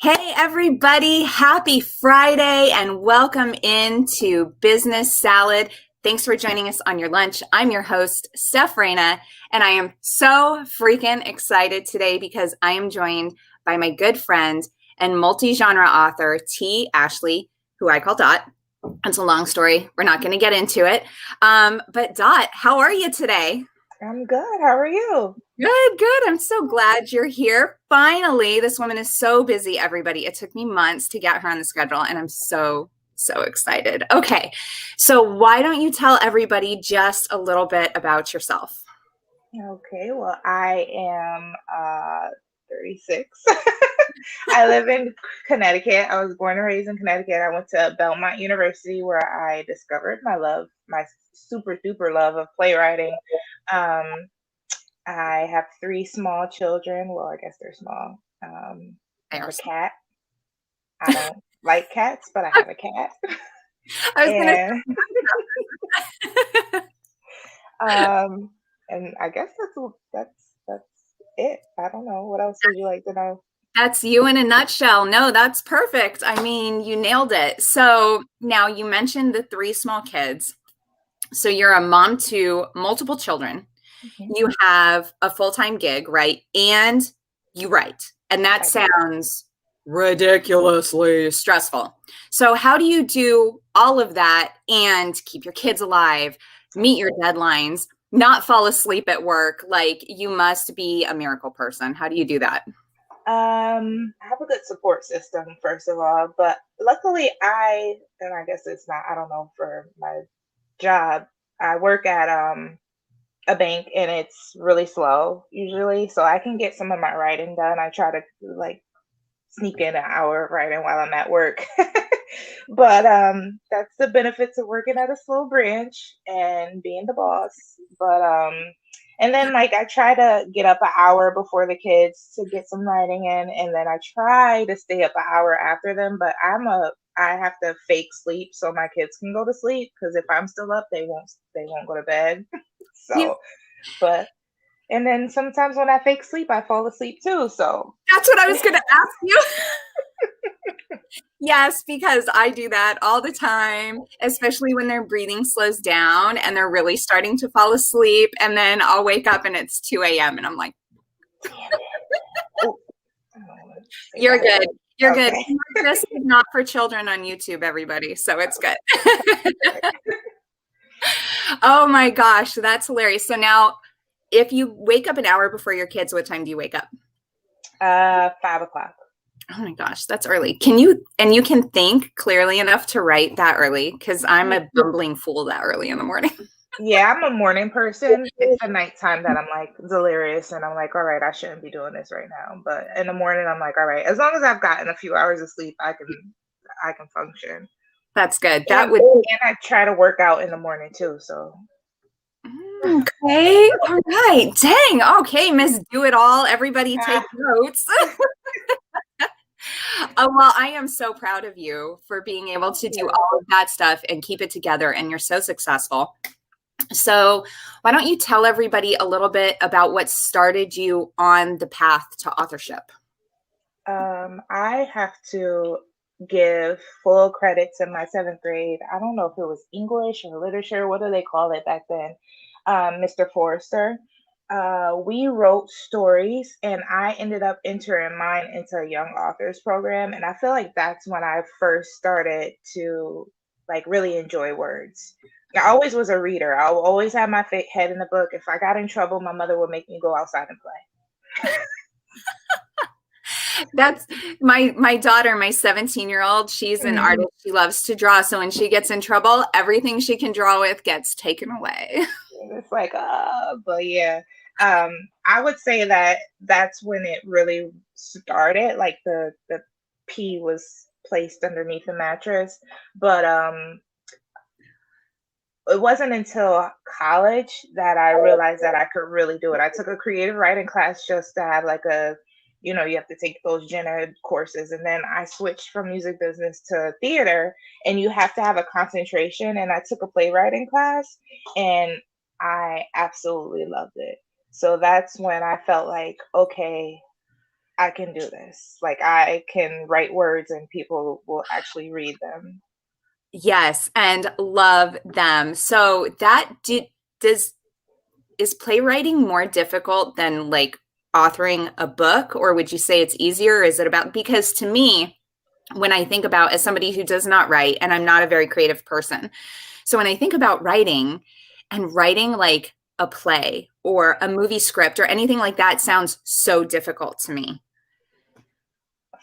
Hey, everybody. Happy Friday and welcome into Business Salad. Thanks for joining us on your lunch. I'm your host, Steph, and I am so freaking excited today because I am joined by my good friend and multi-genre author, T. Ashley, who I call Dot. It's a long story. We're not going to get into it. But Dot, how are you today? I'm good. How are you? Good, good. I'm so glad you're here. Finally, this woman is so busy, everybody. It took me months to get her on the schedule, and I'm so excited. Okay, so why don't you tell everybody just a little bit about yourself? Okay, well, I am 36. I live in Connecticut. I was born and raised in Connecticut. I went to Belmont University where I discovered my super duper love of playwriting. Um, I have three small children. Well, I guess they're small. I have a cat. I don't like cats, but I have a cat. I was gonna. And Um, and I guess that's it. I don't know. What else would you like to know? That's you in a nutshell. No, that's perfect. I mean, you nailed it. So now you mentioned the three small kids. So you're a mom to multiple children. Mhm. You have a full-time gig, right? And you write. And that I do. sounds ridiculously stressful. So how do you do all of that and keep your kids alive, meet your deadlines, not fall asleep at work? Like, you must be a miracle person. How do you do that? I have a good support system, first of all, but luckily and I guess it's not, I don't know, for my job, I work at a bank and it's really slow usually, so I can get some of my writing done. I try to like sneak in an hour of writing while I'm at work. But that's the benefits of working at a slow branch and being the boss. But and then like I try to get up an hour before the kids to get some writing in, and then I try to stay up an hour after them. But I have to fake sleep so my kids can go to sleep because if I'm still up, they won't go to bed. You, So, but and then sometimes when I fake sleep, I fall asleep too. So that's what I was going to ask you. Yes, because I do that all the time, especially when their breathing slows down and they're really starting to fall asleep. And then I'll wake up and it's 2 a.m. and I'm like, damn it. Oh, I don't wanna say you're that good. word. You're good. Okay. This is not for children on YouTube, everybody. So it's good. Oh my gosh, that's hilarious. So now, if you wake up an hour before your kids, what time do you wake up? 5 o'clock. Oh my gosh, that's early. Can you, and you can think clearly enough to write that early? Because I'm a bumbling fool that early in the morning. Yeah, I'm a morning person. It's the nighttime that I'm like delirious and I'm like, all right, I shouldn't be doing this right now. But in the morning, I'm like, all right, as long as I've gotten a few hours of sleep, I can function. That's good. And That would. and I try to work out in the morning too. So Okay. All right. Dang. Okay, Miss Do It All. Everybody take notes. Oh, well, I am so proud of you for being able to do yeah. all of that stuff and keep it together, and you're so successful. So, why don't you tell everybody a little bit about what started you on the path to authorship? I have to give full credit to my seventh grade. I don't know if it was English or literature. What do they call it back then? Mr. Forrester. We wrote stories, and I ended up entering mine into a young authors program. And I feel like that's when I first started to like really enjoy words. I always was a reader. I always had my head in the book. If I got in trouble, my mother would make me go outside and play. That's my daughter, my 17-year-old. She's an Mhm. artist. She loves to draw. So when she gets in trouble, everything she can draw with gets taken away. It's like, but yeah. I would say that that's when it really started. Like the P was placed underneath the mattress, but it wasn't until college that I realized that I could really do it. I took a creative writing class just to have like you have to take those gen courses. And then I switched from music business to theater, and you have to have a concentration. And I took a playwriting class, and I absolutely loved it. So that's when I felt like, okay, I can do this. Like I can write words and people will actually read them. Yes, and love them. So does is playwriting more difficult than like authoring a book, or would you say it's easier? Is it about, because to me, when I think about, as somebody who does not write, and I'm not a very creative person, so when I think about writing and writing like a play or a movie script or anything like that sounds so difficult to me.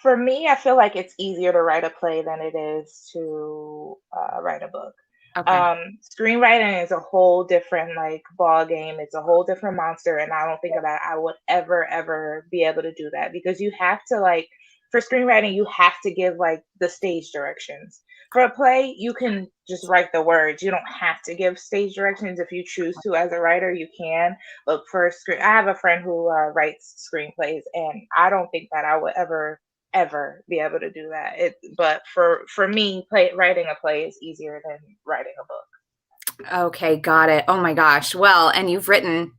For me, I feel like it's easier to write a play than it is to write a book. Okay. Screenwriting is a whole different like ball game. It's a whole different monster, and I don't think that I would ever be able to do that because you have to like for screenwriting you have to give like the stage directions. For a play, you can just write the words. You don't have to give stage directions if you choose to as a writer. You can, but for screen, I have a friend who writes screenplays, and I don't think that I would ever be able to do that. But for me, writing a play is easier than writing a book. Okay, got it. Oh my gosh. Well, and you've written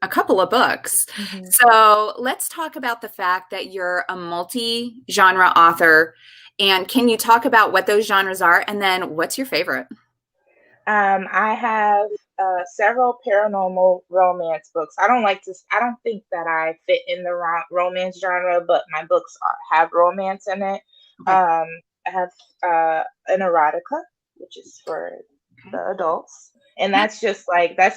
a couple of books. Hmm. So let's talk about the fact that you're a multi-genre author. And can you talk about what those genres are? And then what's your favorite? I have several paranormal romance books. I don't like to. I don't think that I fit in the romance genre, but my books have romance in it. Okay. I have an erotica, which is for Okay. the adults, and Yeah. that's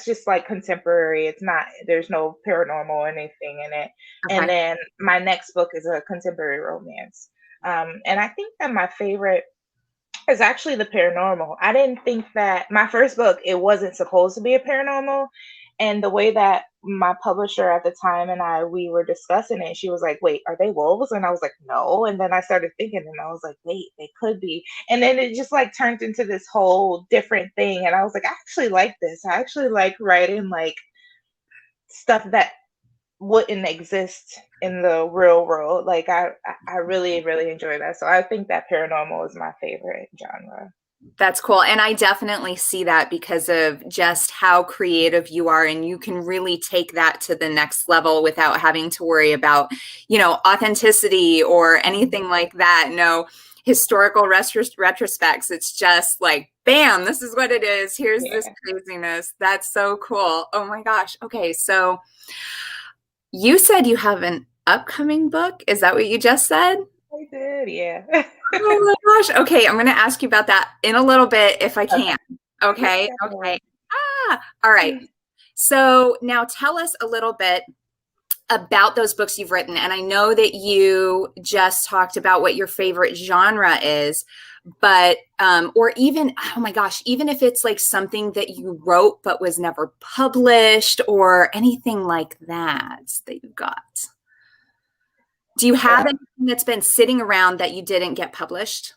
just like contemporary. It's not. There's no paranormal or anything in it. And Okay. then my next book is a contemporary romance. And I think that my favorite is actually the paranormal. I didn't think that my first book, it wasn't supposed to be a paranormal. And the way that my publisher at the time and we were discussing it, she was like, wait, are they wolves? And I was like, no. And then I started thinking and I was like, wait, they could be. And then it just like turned into this whole different thing. And I was like, I actually like this. I actually like writing like stuff that wouldn't exist in the real world. Like I really enjoy that. So I think that paranormal is my favorite genre. That's cool. And I definitely see that because of just how creative you are. And you can really take that to the next level without having to worry about, authenticity or anything like that. No historical retrospects. It's just like, bam, this is what it is. Here's this Yeah, craziness. That's so cool. Oh my gosh. Okay. So you said you have an upcoming book. Is that what you just said? I did. Yeah. Oh my gosh. Okay, I'm going to ask you about that in a little bit if I Okay. can. Yeah, Okay. Okay. definitely. All right. So now tell us a little bit about those books you've written. And I know that you just talked about what your favorite genre is, but, or even, oh my gosh, even if it's like something that you wrote but was never published or anything like that you got. Do you have Yeah. anything that's been sitting around that you didn't get published?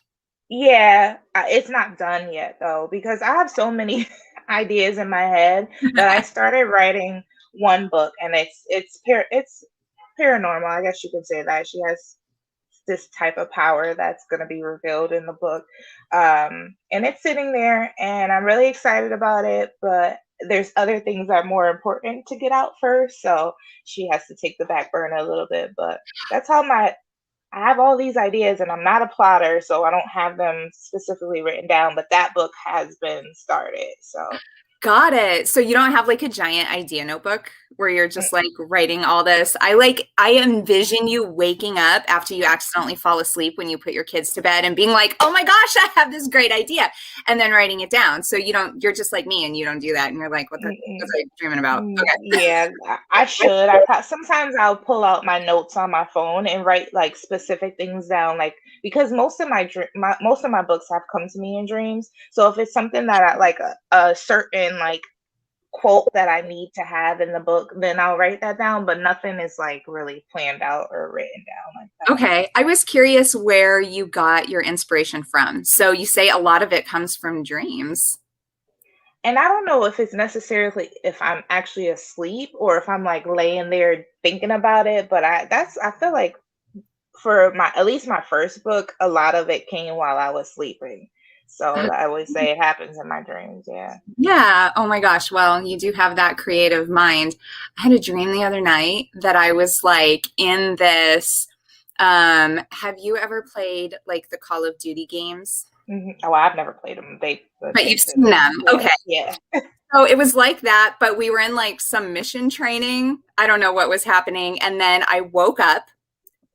Yeah, it's not done yet though because I have so many ideas in my head that I started writing one book and it's paranormal. I guess you could say that she has this type of power that's going to be revealed in the book. And it's sitting there and I'm really excited about it, but there's other things that are more important to get out first. So she has to take the back burner a little bit. But that's how I have all these ideas and I'm not a plotter, so I don't have them specifically written down, but that book has been started. So Got it. So you don't have like a giant idea notebook where you're mm, just like writing all this. I envision you waking up after you accidentally fall asleep when you put your kids to bed and being like, "Oh my gosh, I have this great idea." And then writing it down. So you're just like me and you don't do that and you're like, "What mm-mm. was I dreaming about?" Okay. Yeah, I should. Sometimes I'll pull out my notes on my phone and write like specific things down, like because most of my books have come to me in dreams. So if it's something that I like a certain like quote that I need to have in the book, then I'll write that down. But nothing is like really planned out or written down like that. Okay. I was curious where you got your inspiration from. So you say a lot of it comes from dreams. And I don't know if it's necessarily if I'm actually asleep or if I'm like laying there thinking about it, but I feel like for my at least my first book, a lot of it came while I was sleeping. So I always say it happens in my dreams. Yeah. Yeah. Oh my gosh. Well, you do have that creative mind. I had a dream the other night that I was like in this. Have you ever played like the Call of Duty games? Oh, I've never played them. But you've They've seen been, them. yeah, Okay. yeah. So it was like that, but we were in like some mission training. I don't know what was happening. And then I woke up,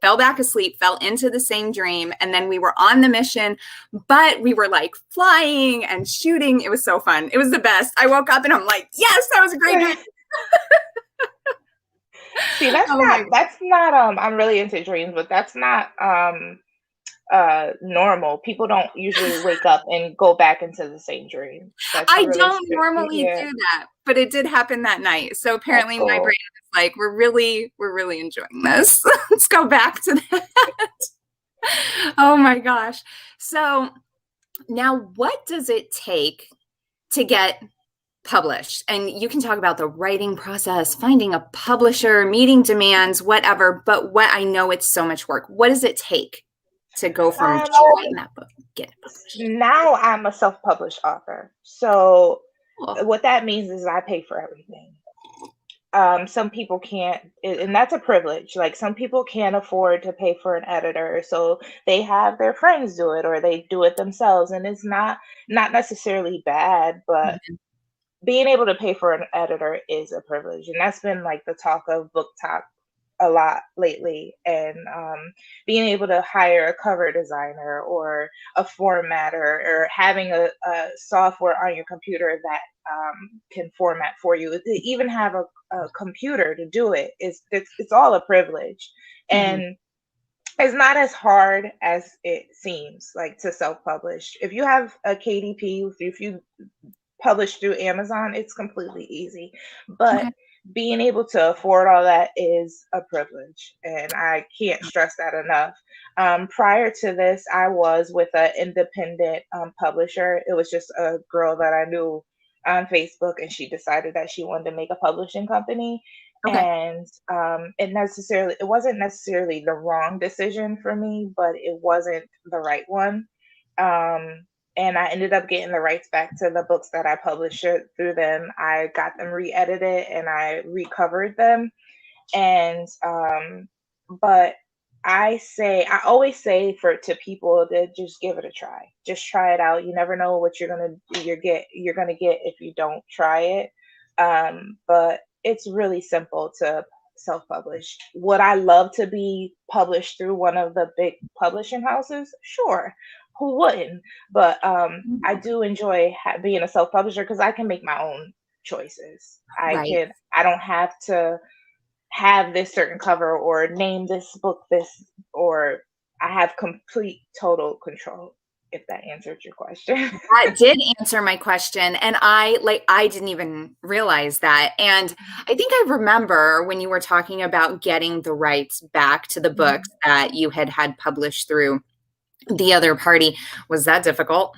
fell back asleep, fell into the same dream. And then we were on the mission, but we were like flying and shooting. It was so fun. It was the best. I woke up and I'm like, yes, that was a great dream. See, Oh my that's not I'm really into dreams, but that's not normal. People don't usually wake up and go back into the same dream. That's I really don't normally yeah, do that, but it did happen that night. So that's apparently my brain cool. is like, we're really enjoying this. Let's go back to that. Oh my gosh. So now what does it take to get published? And you can talk about the writing process, finding a publisher, meeting demands, whatever, but what I know it's so much work. What does it take to go from just writing that book, get it published? Now I'm a self-published author. So Cool. what that means is I pay for everything. Some people can't, and that's a privilege. Like some people can't afford to pay for an editor, so they have their friends do it or they do it themselves, and it's not necessarily bad, but being able to pay for an editor is a privilege, and that's been like the talk of book talk a lot lately. And being able to hire a cover designer or a formatter or having a software on your computer that can format for you, to even have a computer to do it is it's all a privilege. Mhm. And it's not as hard as it seems, like to self-publish. If you have a KDP, if you publish through Amazon, it's completely easy. But Okay. being able to afford all that is a privilege, and I can't stress that enough. Prior to this, I was with an independent publisher. It was just a girl that I knew on Facebook, and she decided that she wanted to make a publishing company. Okay. And it wasn't necessarily the wrong decision for me, but it wasn't the right one. Um, and I ended up getting the rights back to the books that I published through them. I got them re-edited and I recovered them. And but I always say to people to just give it a try. Just try it out. You never know what you're gonna get if you don't try it. But it's really simple to self-publish. Would I love to be published through one of the big publishing houses? Sure, who wouldn't? But I do enjoy being a self-publisher because I can make my own choices. Right. I don't have to have this certain cover or name this book this, or I have complete total control, if that answered your question. That did answer my question. And I didn't even realize that. And I think I remember when you were talking about getting the rights back to the books that you had published through the other party. Was that difficult?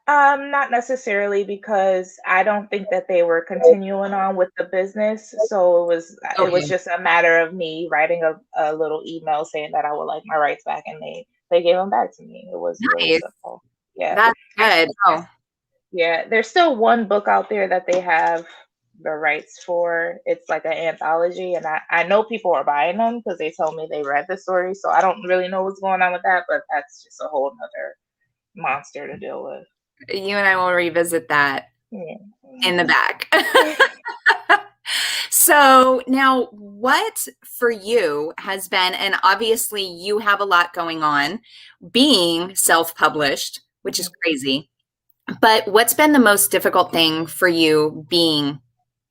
Not necessarily, because I don't think that they were continuing on with the business. So it was Okay. just a matter of me writing a little email saying that I would like my rights back, and they gave them back to me. It was really Nice. simple. Yeah. That's I, good. Oh, yeah, there's still one book out there that they have the rights for. It's like an anthology, and I know people are buying them because they told me they read the story. So I don't really know what's going on with that, but that's just a whole nother monster to deal with. you and I will revisit that Yeah. in the back. So now what for you has been, and obviously you have a lot going on being self-published, which is crazy, but what's been the most difficult thing for you being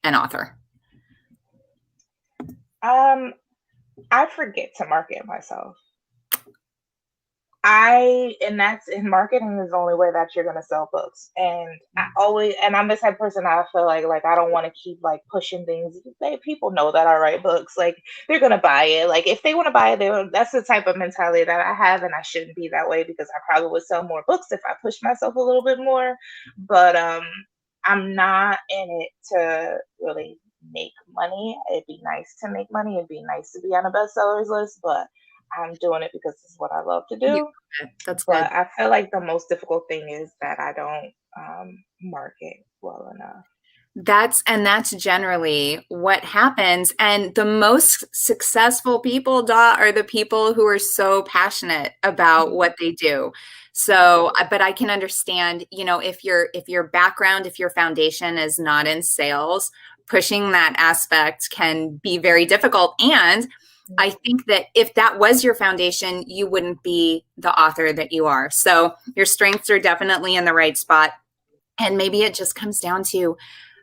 an author? I forget to market myself. And that's in marketing is the only way that you're gonna sell books. And I'm the type of person, I feel like I don't want to keep like pushing things. People know that I write books, like they're gonna buy it. Like if they want to buy it, that's the type of mentality that I have, and I shouldn't be that way because I probably would sell more books if I pushed myself a little bit more. But I'm not in it to really make money. It'd be nice to make money. It'd be nice to be on a bestsellers list, but I'm doing it because it's what I love to Yeah, do. that's good. But I feel like the most difficult thing is that I don't market well enough. That's generally what happens. And the most successful people, Dot, are the people who are so passionate about what they do. So, but I can understand, if your background, if your foundation is not in sales, pushing that aspect can be very difficult. And I think that if that was your foundation, you wouldn't be the author that you are. So your strengths are definitely in the right spot. And maybe it just comes down to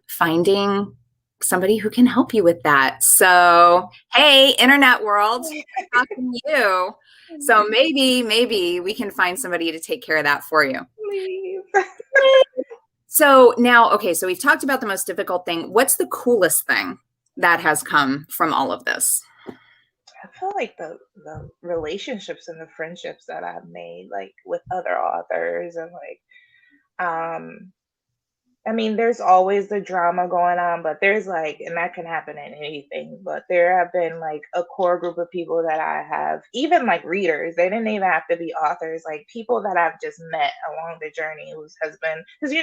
finding somebody who can help you with that. So, hey, internet world, I'm talking to you. So maybe we can find somebody to take care of that for you. Please. So now, okay, so we've talked about the most difficult thing. What's the coolest thing that has come from all of this? I feel like the relationships and the friendships that I've made, like with other authors, and like I mean, there's always the drama going on, but there's like, and that can happen in anything, but there have been like a core group of people that I have, even like readers, they didn't even have to be authors, like people that I've just met along the journey whose has been, because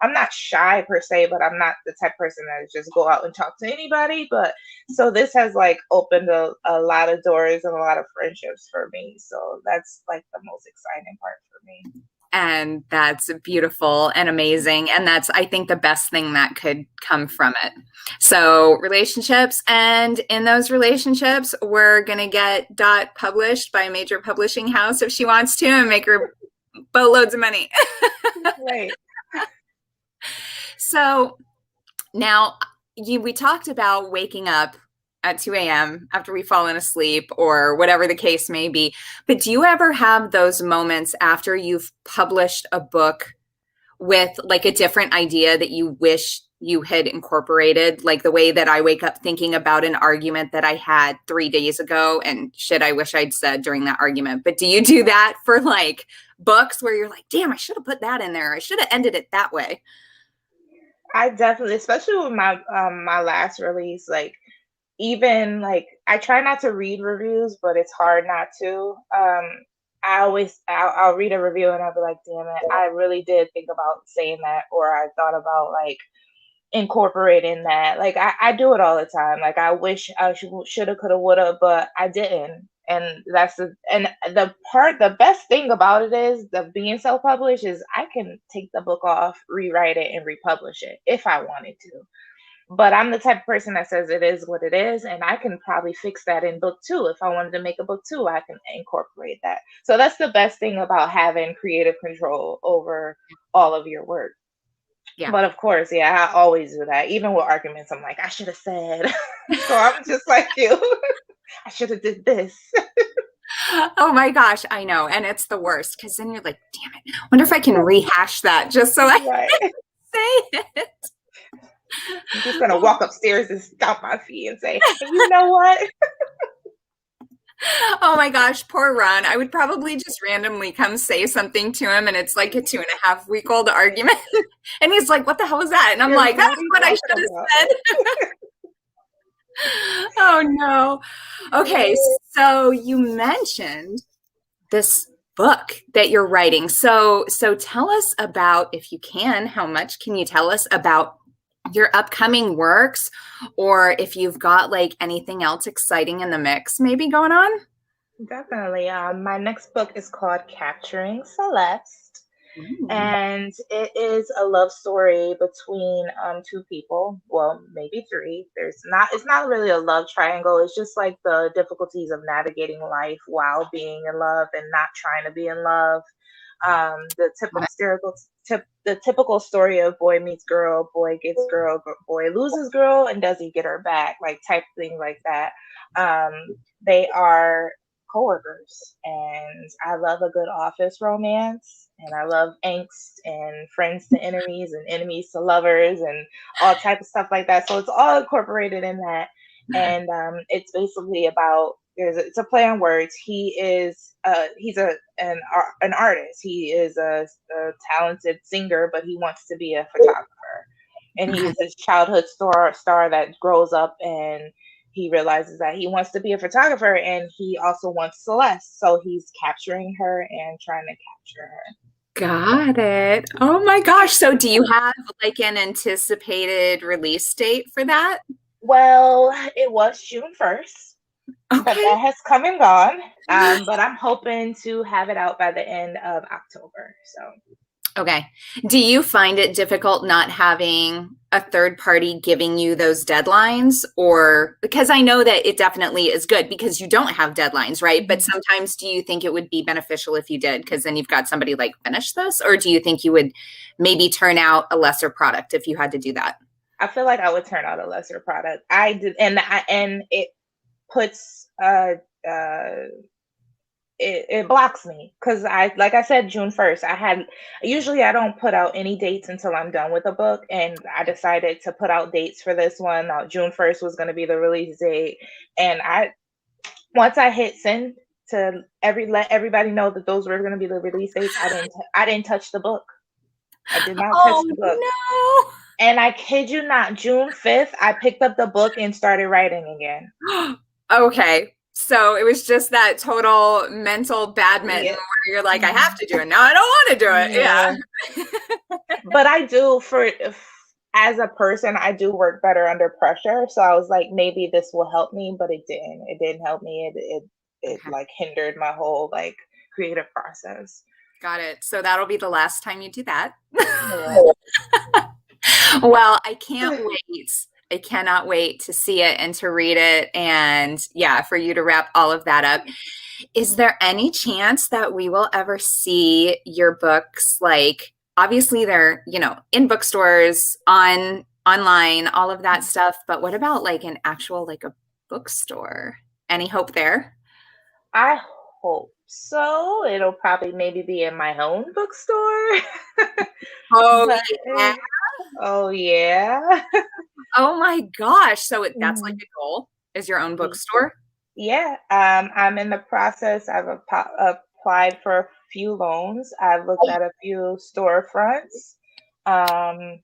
I'm not shy per se, but I'm not the type of person that just go out and talk to anybody. But so this has like opened a lot of doors and a lot of friendships for me. So that's like the most exciting part for me. And that's beautiful and amazing. And that's, I think, the best thing that could come from it. So, relationships. And in those relationships, we're going to get Dot published by a major publishing house if she wants to and make her boatloads of money. Right. So, now we talked about waking up at 2 a.m. after we've fallen asleep or whatever the case may be. But do you ever have those moments after you've published a book with like a different idea that you wish you had incorporated, like the way that I wake up thinking about an argument that I had 3 days ago and shit I wish I'd said during that argument? But do you do that for like books where you're like, damn, I should have put that in there. I should have ended it that way. I definitely, especially with my last release, like even like I try not to read reviews, but it's hard not to. I'll read a review and I'll be like, damn it, I really did think about saying that, or I thought about like incorporating that. Like I do it all the time. Like I wish I shoulda, coulda, woulda, but I didn't. And the best thing about it is the being self-published is I can take the book off, rewrite it, and republish it if I wanted to. But I'm the type of person that says it is what it is, and I can probably fix that in book two. If I wanted to make a book two, I can incorporate that. So that's the best thing about having creative control over all of your work. Yeah. But of course, yeah, I always do that. Even with arguments, I'm like, I should have said. So I'm just like you. I should have did this. Oh my gosh, I know. And it's the worst because then you're like, damn it. Wonder if I can rehash that just so I Right. can say it. I'm just gonna walk upstairs and stomp my feet and say, hey, you know what? Oh my gosh, poor Ron. I would probably just randomly come say something to him, and it's like a 2.5 week old argument. And he's like, what the hell was that? And I'm like, that's what I should have said. Oh no. Okay, so you mentioned this book that you're writing. So tell us about, if you can, how much can you tell us about your upcoming works, or if you've got like anything else exciting in the mix maybe going on? Definitely. My next book is called Capturing Celeste, Ooh. and it is a love story between two people. Well, maybe three. It's not really a love triangle. It's just like the difficulties of navigating life while being in love and not trying to be in love. The typical story of boy meets girl, boy gets girl, but boy loses girl, and does he get her back? Like type thing like that. They are coworkers, and I love a good office romance, and I love angst and friends to enemies and enemies to lovers and all type of stuff like that. So it's all incorporated in that, and it's basically about it's a play on words. He's an artist. He is a talented singer, but he wants to be a photographer. And he Okay. is this childhood star that grows up and he realizes that he wants to be a photographer and he also wants Celeste. So he's capturing her and trying to capture her. Got it. Oh my gosh. So do you have like an anticipated release date for that? Well, it was June 1st, but Okay. that has come and gone. But I'm hoping to have it out by the end of October. So Okay. Do you find it difficult not having a third party giving you those deadlines? Or because I know that it definitely is good because you don't have deadlines, right? But Mhm. sometimes do you think it would be beneficial if you did? Because then you've got somebody like finish this? Or do you think you would maybe turn out a lesser product if you had to do that? I feel like I would turn out a lesser product. I did, and it puts it blocks me because like I said, June 1st. I don't put out any dates until I'm done with a book, and I decided to put out dates for this one. June 1st was going to be the release date, and I once I hit send to let everybody know that those were going to be the release dates, I didn't touch the book. I did not touch Oh the book. no. And I kid you not, June 5th, I picked up the book and started writing again. Okay. So it was just that total mental badminton Yeah. where you're like, I have to do it. Now I don't want to do it. Yeah. But I do as a person, I do work better under pressure. So I was like, maybe this will help me, but it didn't. It didn't help me. It Okay. like hindered my whole like creative process. Got it. So that'll be the last time you do that. Yeah. Well, I can't wait. I cannot wait to see it and to read it. And yeah, for you to wrap all of that up. Is there any chance that we will ever see your books? Like, obviously, they're, in bookstores, online, all of that stuff. But what about like an actual, like a bookstore? Any hope there? I hope so. It'll probably maybe be in my own bookstore. Oh, But yeah. oh yeah. Oh my gosh. So that's like Mhm. a goal, is your own bookstore? Yeah, I'm in the process. I've applied for a few loans. I've looked at a few storefronts. Um,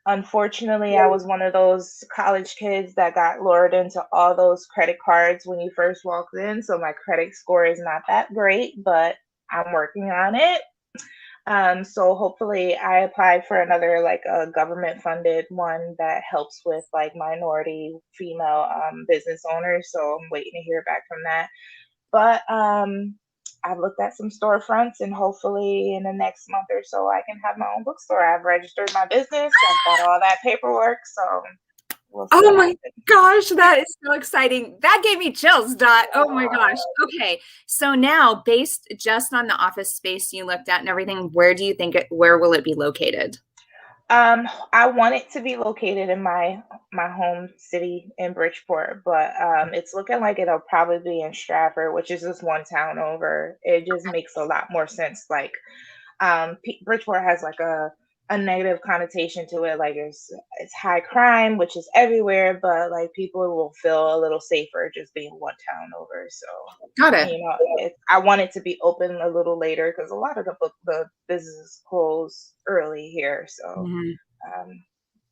Unfortunately, I was one of those college kids that got lured into all those credit cards when you first walked in. So my credit score is not that great, but I'm working on it. So hopefully I applied for another like a government funded one that helps with like minority female business owners. So I'm waiting to hear back from that. But I've looked at some storefronts and hopefully in the next month or so I can have my own bookstore. I've registered my business. I've got all that paperwork. So we'll see Oh what my happens. gosh, that is so exciting. That gave me chills, Dot. Oh my gosh. Okay. So now, based just on the office space you looked at and everything, where will it be located? I want it to be located in my home city in Bridgeport, but it's looking like it'll probably be in Stratford, which is just one town over. It just makes a lot more sense. Like Bridgeport has like a negative connotation to it, like it's high crime, which is everywhere, but like people will feel a little safer just being one town over. So Got it. you know, I want it to be open a little later because a lot of the businesses close early here. So Mhm. um,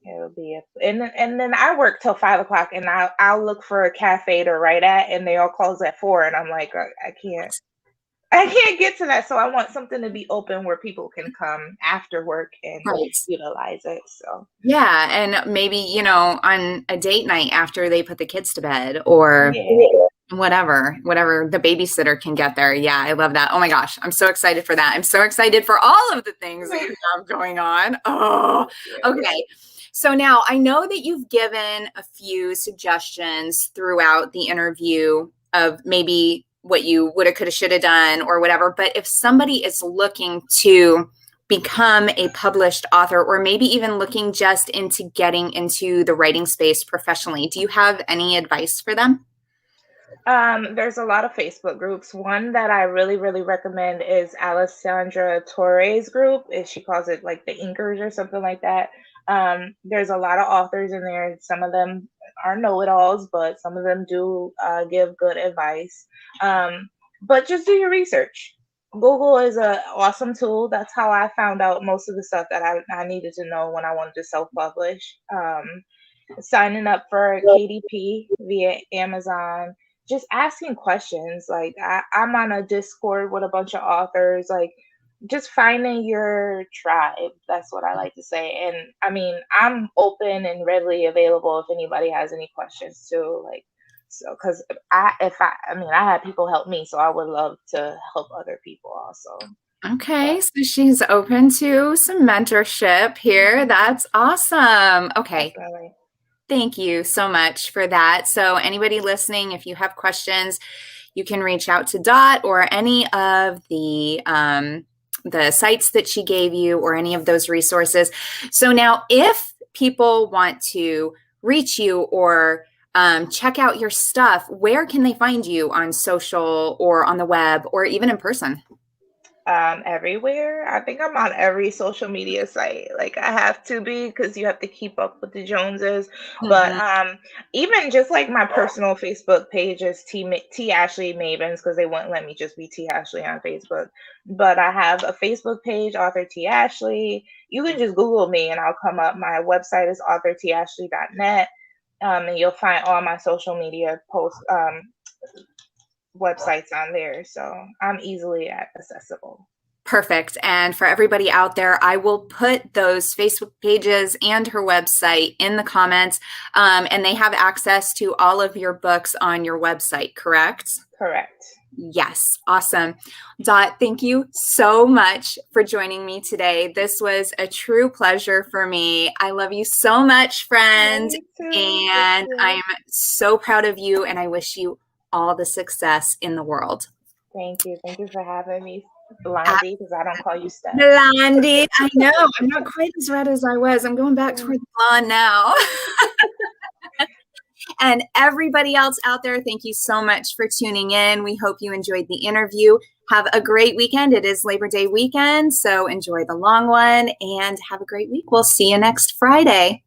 it'll be and then I work till 5 o'clock, and I'll look for a cafe to write at, and they all close at 4, and I'm like, I can't get to that. So I want something to be open where people can come after work and Right. utilize it. So Yeah, and maybe, on a date night after they put the kids to bed or yeah. whatever the babysitter can get there. Yeah, I love that. Oh my gosh, I'm so excited for that. I'm so excited for all of the things that you have going on. Oh, okay. So now I know that you've given a few suggestions throughout the interview of maybe what you woulda, coulda, shoulda done or whatever. But if somebody is looking to become a published author or maybe even looking just into getting into the writing space professionally, do you have any advice for them? There's a lot of Facebook groups. One that I really, really recommend is Alessandra Torre's group. She calls it like the Inkers or something like that. There's a lot of authors in there. Some of them are know-it-alls, but some of them do give good advice. But just do your research. Google is an awesome tool. That's how I found out most of the stuff that I needed to know when I wanted to self-publish. signing up for KDP via Amazon, just asking questions. Like I'm on a Discord with a bunch of authors, like just finding your tribe. That's what I like to say. And I mean, I'm open and readily available if anybody has any questions too. Like, so, because I mean, I had people help me, so I would love to help other people also. Okay, But so she's open to some mentorship here. That's awesome. Okay. definitely. Thank you so much for that. So, anybody listening, if you have questions, you can reach out to Dot or any of the sites that she gave you or any of those resources. So, now if people want to reach you or check out your stuff, where can they find you on social or on the web or even in person? Everywhere. I think I'm on every social media site. Like I have to be because you have to keep up with the Joneses. But Mhm. even just like my personal Facebook page is T Ashley Mavens because they wouldn't let me just be T Ashley on Facebook. But I have a Facebook page, Author T Ashley. You can just Google me and I'll come up. My website is authortashley.net. And you'll find all my social media posts websites on there. So I'm easily accessible. Perfect. And for everybody out there, I will put those Facebook pages and her website in the comments. And they have access to all of your books on your website, correct? Correct. Yes. Awesome. Dot, thank you so much for joining me today. This was a true pleasure for me. I love you so much, friend. Me too. Thank And you. I'm so proud of you. And I wish you all the success in the world. Thank you. Thank you for having me, Blondie, because I don't call you Steph. Blondie, I know. I'm not quite as red as I was. I'm going back toward blonde now. And everybody else out there, thank you so much for tuning in. We hope you enjoyed the interview. Have a great weekend. It is Labor Day weekend, so enjoy the long one and have a great week. We'll see you next Friday.